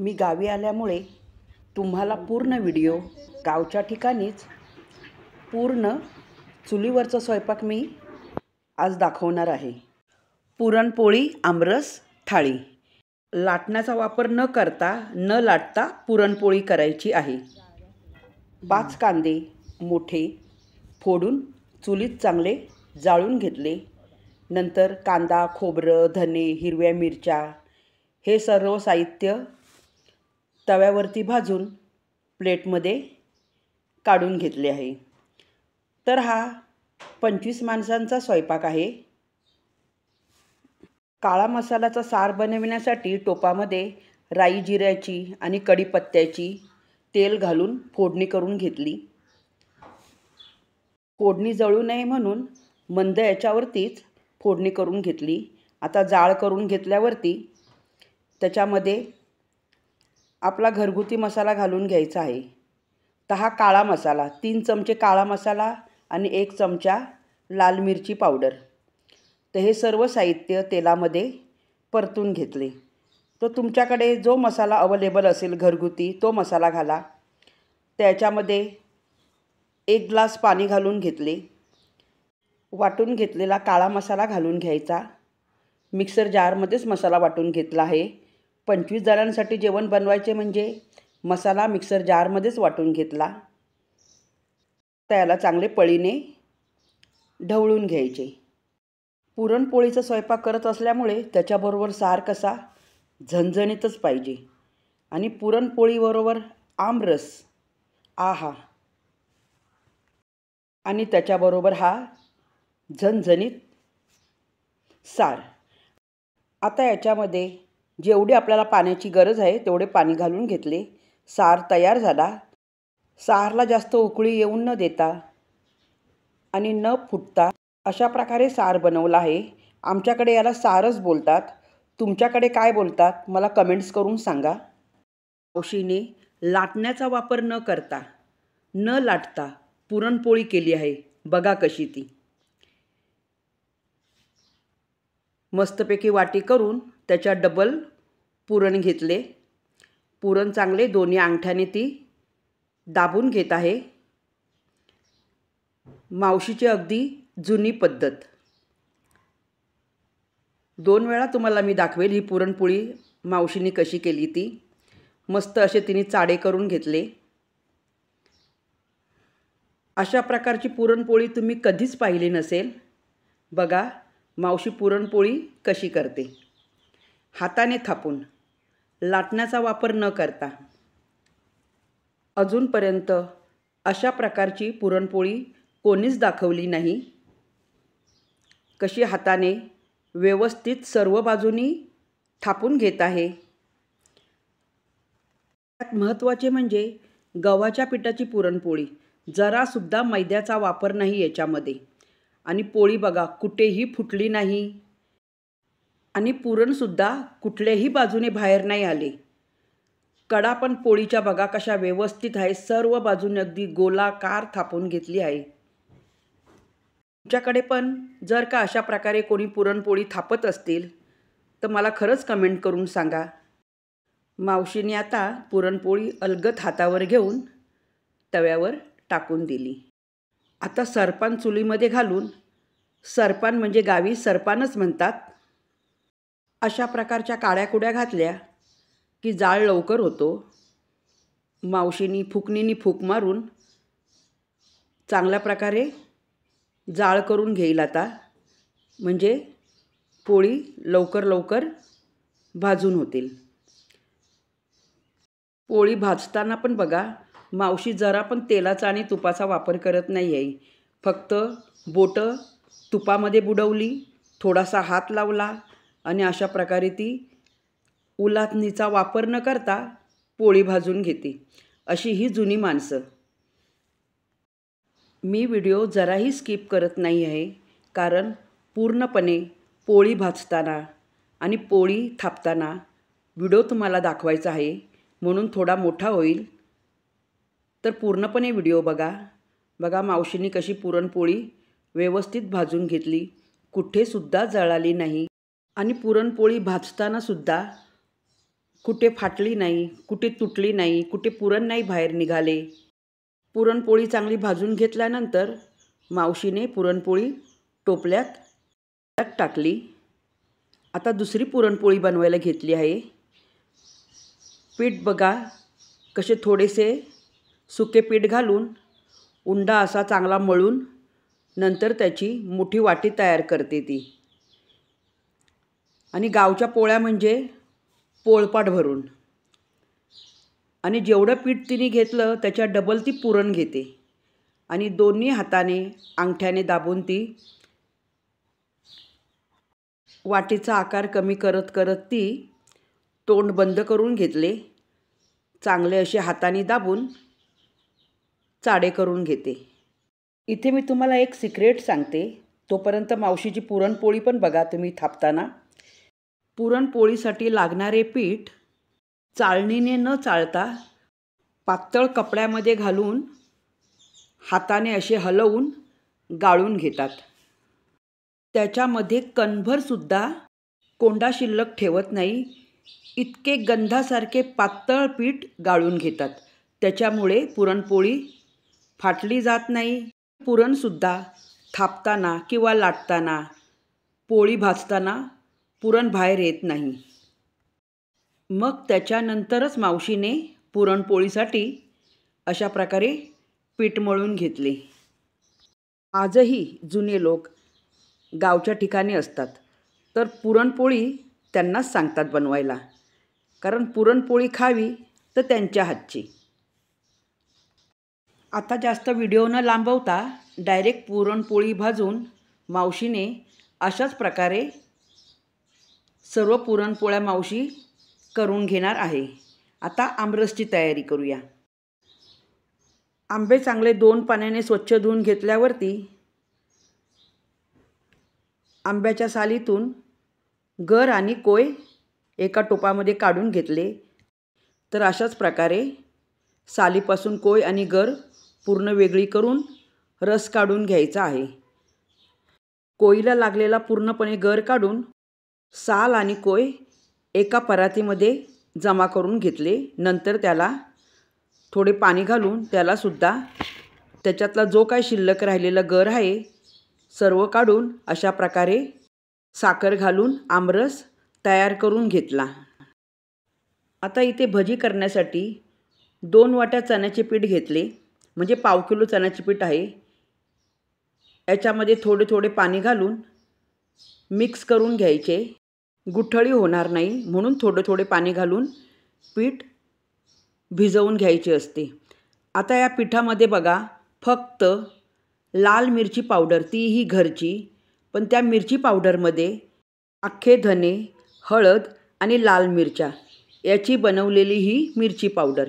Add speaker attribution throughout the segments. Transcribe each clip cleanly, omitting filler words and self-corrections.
Speaker 1: मी गावी आल्यामुळे तुम्हाला पूर्ण व्हिडिओ गावच्या ठिकाणीच पूर्ण चुलीवरचा स्वयंपाक मी आज दाखवणार आहे। पुरणपोळी आमरस थाळी। लाटण्याचा वापर न करता न लाटता पुरणपोळी करायची आहे। 5 कांदे मोठे फोडून चुलीत चांगले जाळून घेतले। नंतर कांदा, खोबरं, धने, हिरव्या मिरच्या हे सर्व साहित्य तव्यावरती भाजून प्लेटमध्ये काढून घेतले आहे। तर हा 25 माणसांचा स्वयंपाक आहे। काळा मसाल्याचा सार बनविण्यासाठी टोपामध्ये राई जिऱ्याची आणि कढीपत्त्याची तेल घालून फोडणी करून घेतली। फोडणी जळू नये म्हणून मंद याच्यावरतीच फोडणी करून घेतली। आता जाळ करून घेतल्यावरती त्याच्यामध्ये आपला घरगुती मसाला घालून घ्यायचा आहे। तर हा काळा मसाला 3 चमचे काळा मसाला आणि 1 चमचा लाल मिरची पावडर। तर हे सर्व साहित्य तेलामध्ये परतून घेतले। तो तुमच्याकडे जो मसाला अवेलेबल असेल घरगुती तो मसाला घाला। त्याच्यामध्ये 1 ग्लास पाणी घालून घेतले। वाटून घेतलेला काळा मसाला घालून घ्यायचा। मिक्सर जारमध्येच मसाला वाटून घेतला आहे। 25 जणांसाठी जेवण बनवायचे म्हणजे मसाला मिक्सर जारमध्येच वाटून घेतला। त्याला चांगले पळीने ढवळून घ्यायचे। पुरणपोळीचा स्वयंपाक करत असल्यामुळे त्याच्याबरोबर सार कसा झणझणीतच पाहिजे आणि पुरणपोळीबरोबर आमरस आहा, आणि त्याच्याबरोबर हा झणझणीत सार। आता याच्यामध्ये जेवढी आपल्याला पाण्याची गरज आहे तेवढे पाणी घालून घेतले। सार तयार झाला। सारला जास्त उकळी येऊन न देता आणि न फुटता अशा प्रकारे सार बनवला आहे। आमच्याकडे याला सारच बोलतात। तुमच्याकडे काय बोलतात मला कमेंट्स करून सांगा। मावशीने लाटण्याचा वापर न करता न लाटता पुरणपोळी केली आहे। बघा कशी ती मस्तपैकी वाटी करून त्याच्या डबल पुरण घेतले। पुरण चांगले दोन्ही अंगठ्याने ती दाबून घेत आहे। मावशीची अगदी जुनी पद्धत। 2 वेळा तुम्हाला मी दाखवेल ही पुरणपोळी मावशीने कशी केली ती। मस्त असे तिने चाडे करून घेतले। अशा प्रकारची पुरणपोळी तुम्ही कधीच पाहिली नसेल। बघा मावशी पुरणपोळी कशी करते। हाताने थापून लाटण्याचा वापर न करता। अजूनपर्यंत अशा प्रकारची पुरणपोळी कोणीच दाखवली नाही। कशी हाताने व्यवस्थित सर्व बाजूनी थापून घेत आहे। त्यात महत्त्वाचे म्हणजे गव्हाच्या पिठाची पुरणपोळी, जरासुद्धा मैद्याचा वापर नाही याच्यामध्ये। आणि पोळी बघा कुठेही फुटली नाही आणि पुरणसुद्धा कुठल्याही बाजूने बाहेर नाही आले। कडा पण पोळीच्या बघा कशा व्यवस्थित आहे, सर्व बाजूने अगदी गोलाकार थापून घेतली आहे। तुमच्याकडे पण जर का अशा प्रकारे कोणी पुरणपोळी थापत असतील तर मला खरंच कमेंट करून सांगा। मावशीने आता पुरणपोळी अलगद हातावर घेऊन तव्यावर टाकून दिली। आता सरपान चुलीमध्ये घालून, सरपान म्हणजे गावी सरपानच म्हणतात, अशा प्रकारच्या काड्या कुड्या घातल्या की जाळ लवकर होतो। मावशीनी फुकणीनी फूक मारून चांगल्या प्रकारे जाळ करून घेईल आता, म्हणजे पोळी लवकर लवकर भाजून होतील। पोळी भाजताना पण बघा मावशी जरा पण तेलाचा आणि तुपाचा वापर करत नाही आहे। फक्त बोटं तुपामध्ये बुडवली, थोडासा हात लावला आणि अशा प्रकारे ती उलाटणीचा वापर न करता पोळी भाजून घेते। अशी ही जुनी माणसं। मी व्हिडिओ जराही स्किप करत नाही आहे, कारण पूर्णपणे पोळी भाजताना आणि पोळी थापताना व्हिडिओ तुम्हाला दाखवायचा आहे, म्हणून थोडा मोठा होईल। तर पूर्णपणे व्हिडिओ बघा। बघा मावशीने कशी पुरणपोळी व्यवस्थित भाजून घेतली, कुठेसुद्धा जळाली नाही। आणि पुरणपोळी भाजताना सुद्धा कुठे फाटली नाही, कुठे तुटली नाही, कुठे पुरण नाही बाहेर निघाले. पुरणपोळी चांगली भाजून घेतल्यानंतर मावशीने पुरणपोळी टोपल्यात टाकली. आता दुसरी पुरणपोळी बनवायला घेतली आहे. पीठ बघा कसे थोडेसे सुके पीठ घालून उंडा असा चांगला मळून नंतर त्याची मोठी वाटी तयार करते ती. आणि गावच्या पोळ्या म्हणजे पोळपाट भरून. आणि जेवढं पीठ तिने घेतलं त्याच्या डबल ती पुरण घेते आणि दोन्ही हाताने अंगठ्याने दाबून ती वाटीचा आकार कमी करत करत ती तोंड बंद करून घेतले. चांगले असे हाताने दाबून चाडे करून घेते. इथे मी तुम्हाला एक सिक्रेट सांगते. तोपर्यंत मावशीची पुरणपोळी पण बघा तुम्ही थापताना. पुरणपोळीसाठी लागणारे पीठ चाळणीने न चाळता पातळ कपड्यामध्ये घालून हाताने असे हलवून गाळून घेतात. त्याच्यामध्ये कणभरसुद्धा कोंडा शिल्लक ठेवत नाही, इतके गंधासारखे पातळ पीठ गाळून घेतात. त्याच्यामुळे पुरणपोळी फाटली जात नाही. पुरणसुद्धा थापताना किंवा लाटताना, पोळी भाजताना पुरण बाहेर येत नाही. मग त्याच्यानंतरच मावशीने पुरणपोळीसाठी अशा प्रकारे पीठ मळून घेतले. आजही जुने लोक गावच्या ठिकाणी असतात तर पुरणपोळी त्यांनाच सांगतात बनवायला, कारण पुरणपोळी खावी तर त्यांच्या हातची. आता जास्त व्हिडिओ न लांबवता डायरेक्ट पुरणपोळी भाजून मावशीने अशाच प्रकारे सर्व पुरणपोळ्या मावशी करून घेणार आहे. आता आमरसची तयारी करूया. आंबे चांगले 2 पाण्याने स्वच्छ धुवून घेतल्यावरती आंब्याच्या सालीतून गर आणि कोय एका टोपामध्ये काढून घेतले. तर अशाच प्रकारे सालीपासून कोय आणि गर पूर्ण वेगळी करून रस काढून घ्यायचा आहे. कोयीला लागलेला पूर्णपणे गर काढून साल आणि कोय एका परातीमध्ये जमा करून घेतले. नंतर त्याला थोडे पाणी घालून त्यालासुद्धा त्याच्यातला जो काय शिल्लक राहिलेला गर आहे सर्व काढून अशा प्रकारे साखर घालून आमरस तयार करून घेतला. आता इथे भजी करण्यासाठी 2 वाट्या चण्याचे पीठ घेतले, म्हणजे पाव किलो चण्याचे पीठ आहे. याच्यामध्ये थोडे थोडे पाणी घालून मिक्स करून घ्यायचे. गुठळी होणार नाही म्हणून थोडे थोडे पाणी घालून पीठ भिजवून घ्यायचे असते. आता या पिठामध्ये बघा फक्त लाल मिरची पावडर, तीही घरची, पण त्या मिरची पावडरमध्ये अख्खे धने, हळद आणि लाल मिरच्या याची बनवलेली ही मिरची पावडर.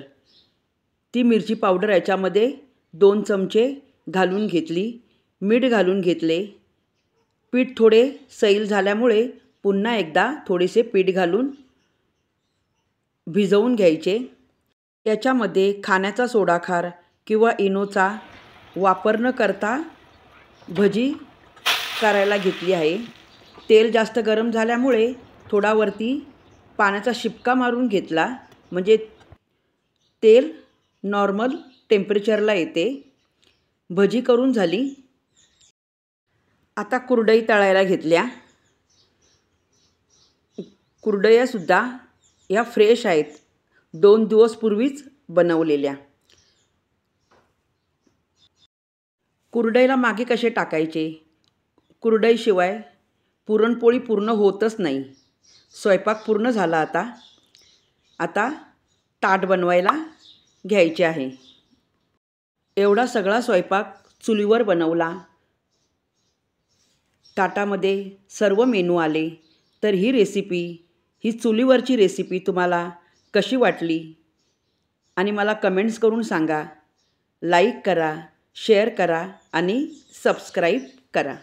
Speaker 1: ती मिरची पावडर याच्यामध्ये 2 चमचे घालून घेतली. मीठ घालून घेतले. पीठ थोडे सैल झाल्यामुळे पुन्हा एकदा थोडेसे पीठ घालून भिजवून घ्यायचे. याच्यामध्ये खाण्याचा सोडा खार किंवा इनोचा वापर न करता भजी करायला घेतली आहे. तेल जास्त गरम झाल्यामुळे थोडा वरती पाण्याचा शिपका मारून घेतला, म्हणजे तेल नॉर्मल टेम्परेचरला येते. भजी करून झाली. आता कुरडई तळायला घेतल्या. कुरडयासुद्धा या फ्रेश आहेत, 2 दिवस पूर्वीच बनवलेल्या. कुरडईला मागे कसे टाकायचे? कुरडईशिवाय पुरणपोळी पूर्ण होतच नाही. स्वयंपाक पूर्ण झाला. आता ताट बनवायला घ्यायचे आहे. एवढा सगळा स्वयंपाक चुलीवर बनवला. ताटामध्ये सर्व मेनू आले. तर ही चुलीवरची रेसिपी तुम्हाला कशी वाटली आणि मला कमेंट्स करून सांगा. लाईक करा, शेअर करा आणि सबस्क्राईब करा.